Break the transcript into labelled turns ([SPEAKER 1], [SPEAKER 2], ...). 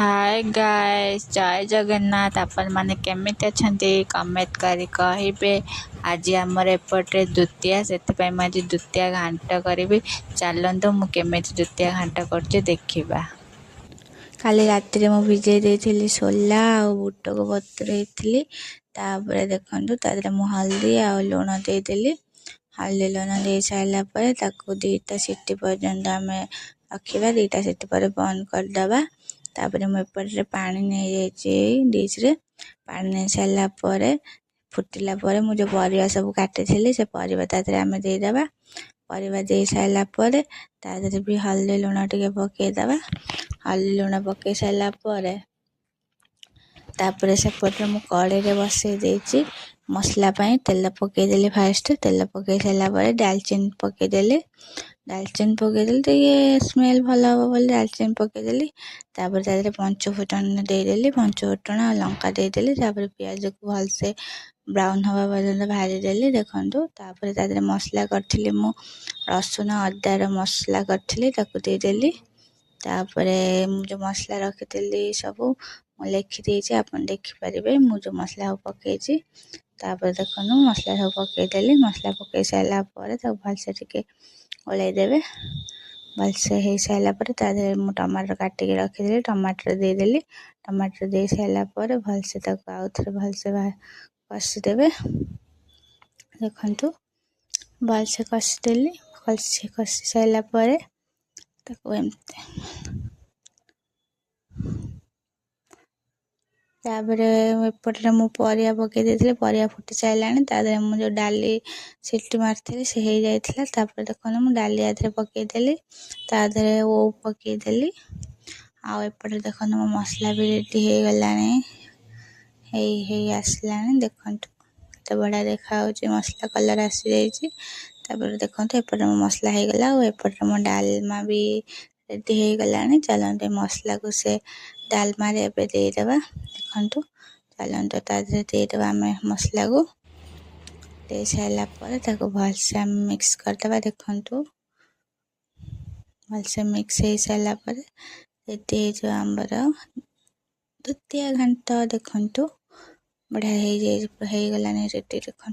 [SPEAKER 1] Hi guys, जय जगन्नाथ। आपण माने केमिति अछंती कमेंट करी कहिबे। आज आमर एपटे द्वितीया से द्वितीया घांट करी। चलतु मु केमिति द्वितीया घांट कर देखा। काली रात मु भिजे देइथिली सोला आ बुट को बतुरेइथिली। तापर देखंतु तादरे मु हल्दी आ लुण देइदेली। हल्दी लुण दे साइला परे ताकू 2टा सीटी पर्यंत आमे रखिबा। 2टा सीटी पर बंद कर दबा। तापर मु एपटे पानी नै जाइछि डिश रे। पानी नै साइला परे फुटिला परे मु जो परिवा सब काटिथिली से परिवा तादरे आमे दे दबा। परिवा दे साइला परे तादरे भी हल्दी लुण टिके पके दबा। हल्दी लुण पके साइला परे तापर सेपटे मु कड़े रे बसई देइछि मसला पई तेल पके देली। फास्ट तेल पके साइला परे दालचीनी पके देली। दालचीनी पके देली तो ये स्मेल भल हो बोली दालचीनी पके देली। तापर तादरे पंच फुटन दे देली। पंच फुटन आ लंका दे देली। तापर प्याज को भल से ब्राउन हवा पर्यंत भाजी देली। देखंतु तापर तादरे मसला करथिली मु रसुन अदा रो मसला करथिली ताकू दे देली। तापरे मु जो मसला रखिथिली सब मु लिखि देइछि, आपण देखि परिबे मु जो मसला पकेछि। तापर देखनु मसला सब पके देली। मसला पके साइला परे तो भल से टिके ओले देबे। भल से हे साइला परे तादरे मु टमाटर काटि के रखिथिली टमाटर दे देली। टमाटर दे साइला परे भल से ताकू आउथरे भल से कसी देबे। देखंतु भल से कसी देली। भल से कसी साइला परे ताकू एमते तापरे एपटे मु परिया पके देइथिले। परिया फुटी साइलानी। तादरे मु जो डाली सीटी मारथिली से हे जाइथिला। तापर देखनु मु डाली आधरे पके देली। तादरे ओ पके देली। आ एपटे देखनु मो मसला भी रेडी हे गलानी। हे आसलानी। देखंतु केते बड़ा देखा होची। मसला कलर आसी जाइछि। तापर देखंतु एपटे मो मसला हे गला। ओ एपटे मो डालमा भी रेडी हे गलानी। चलंते मसला को से डालमा रे पे दे देबा। देखंतु चलंतु तादरे दे देबा हमें मसला को। दे साइला परे ताको भल से मिक्स कर देबा। देखंतु भल से मिक्स हे साइला परे रेडी हे जो आंबर द्वितीया घांट। देखंतु बढ़िया हे गलानी रेडी। देखंतु।